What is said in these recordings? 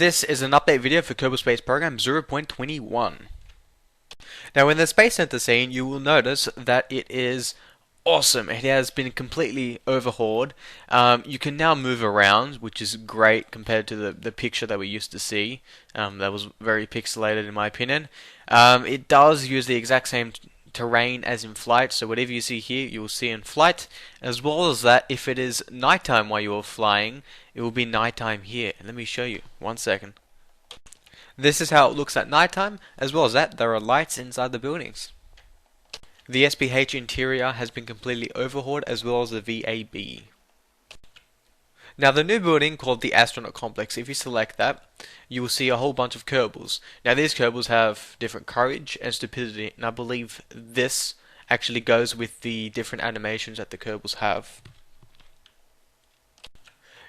This is an update video for Kerbal Space Program 0.21. Now in the Space Center scene, you will notice that it is awesome. It has been completely overhauled. You can now move around, which is great compared to the picture that we used to see. That was very pixelated in my opinion. It does use the exact same terrain as in flight, so whatever you see here you will see in flight, as well as that if it is nighttime while you are flying, it will be nighttime here. And let me show you, 1 second. This is how it looks at nighttime, as well as that there are lights inside the buildings. The SPH interior has been completely overhauled, as well as the VAB. Now the new building called the Astronaut Complex, if you select that, you will see a whole bunch of Kerbals. Now these Kerbals have different courage and stupidity, and I believe this actually goes with the different animations that the Kerbals have.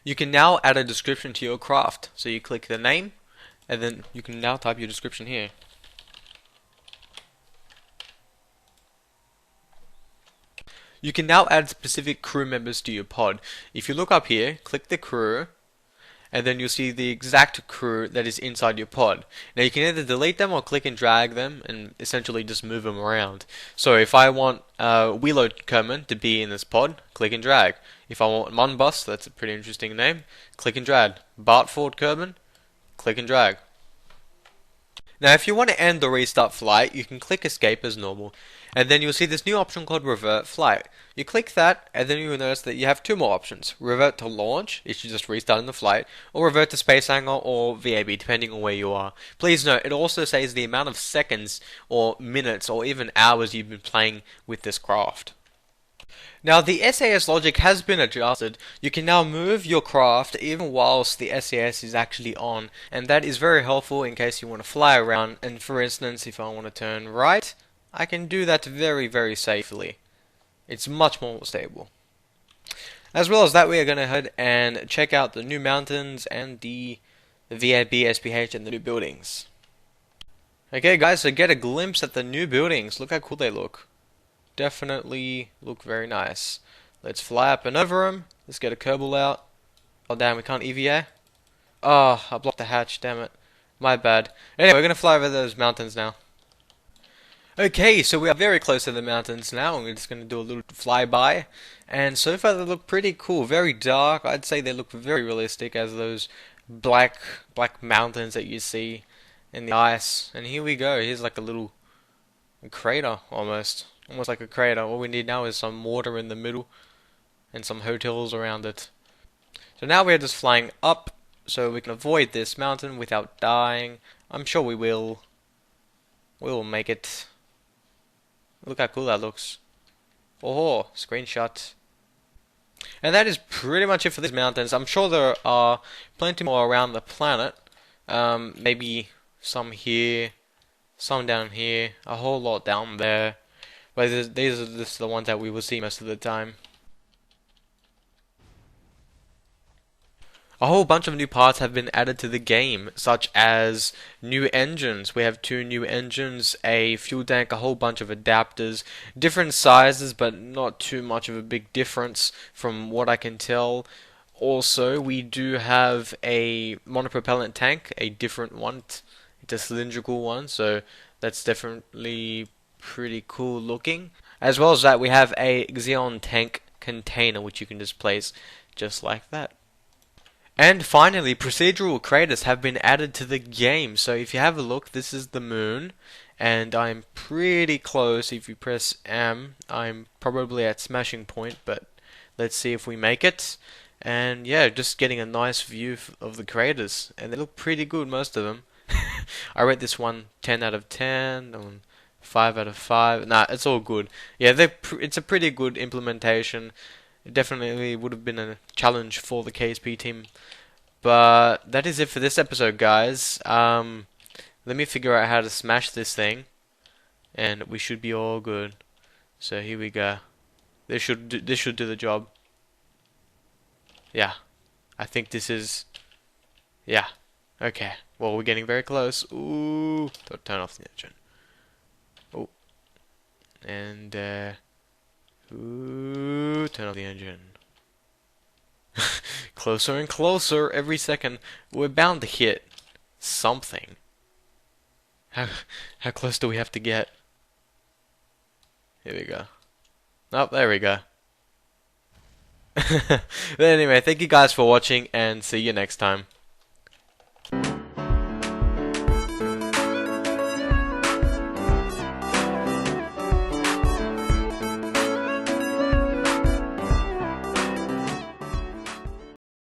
You can now add a description to your craft, so you click the name, and then you can now type your description here. You can now add specific crew members to your pod. If you look up here, click the crew, and then you'll see the exact crew that is inside your pod. Now you can either delete them or click and drag them and essentially just move them around. So if I want Wheelo Kerman to be in this pod, click and drag. If I want Munbus, that's a pretty interesting name, click and drag. Bartford Kerman, click and drag. Now if you want to end or restart flight, you can click escape as normal, and then you'll see this new option called revert flight. You click that, and then you'll notice that you have two more options: revert to launch, it should just restart in the flight, or revert to space hangar or VAB, depending on where you are. Please note, it also says the amount of seconds or minutes or even hours you've been playing with this craft. Now the SAS logic has been adjusted. You can now move your craft even whilst the SAS is actually on, and that is very helpful in case you want to fly around. And for instance, if I want to turn right, I can do that very safely. It's much more stable. As well as that, we are going to head and check out the new mountains and the VAB, SPH, and the new buildings. Okay guys, so get a glimpse at the new buildings. Look how cool they look. Definitely look very nice. Let's fly up and over them. Let's get a Kerbal out. Oh damn, we can't EVA. Oh, I blocked the hatch, damn it. My bad. Anyway, we're gonna fly over those mountains now. Okay, so we are very close to the mountains now, and we're just gonna do a little flyby. And so far they look pretty cool, very dark. I'd say they look very realistic as those black mountains that you see in the ice. And here we go. Here's like a little crater almost like a crater. All we need now is some water in the middle and some hotels around it. So now we're just flying up so we can avoid this mountain without dying. I'm sure we will. We will make it. Look how cool that looks. Oh, screenshot. And that is pretty much it for these mountains. I'm sure there are plenty more around the planet. Maybe some here, some down here, a whole lot down there. But these are just the ones that we will see most of the time. A whole bunch of new parts have been added to the game, such as new engines. We have 2 new engines, a fuel tank, a whole bunch of adapters, different sizes, but not too much of a big difference from what I can tell. Also, we do have a monopropellant tank, a different one. It's a cylindrical one, so that's definitely pretty cool looking. As well as that, we have a Xeon tank container which you can just place just like that. And finally, procedural craters have been added to the game. So if you have a look, this is the moon, and I'm pretty close. If you press M, I'm probably at smashing point, but let's see if we make it. And yeah, just getting a nice view of the craters, and they look pretty good, most of them. I rate this one 10 out of 10, 5 out of 5. Nah, it's all good. Yeah, it's a pretty good implementation. It definitely would have been a challenge for the KSP team. But that is it for this episode, guys. Let me figure out how to smash this thing, and we should be all good. So here we go. This should do the job. Yeah, I think this is. Yeah. Okay. Well, we're getting very close. Ooh, turn off the engine. Oh, and ooh, turn off the engine. Closer and closer every second. We're bound to hit. something. How how close do we have to get? Here we go. Oh, there we go. But anyway, thank you guys for watching and see you next time.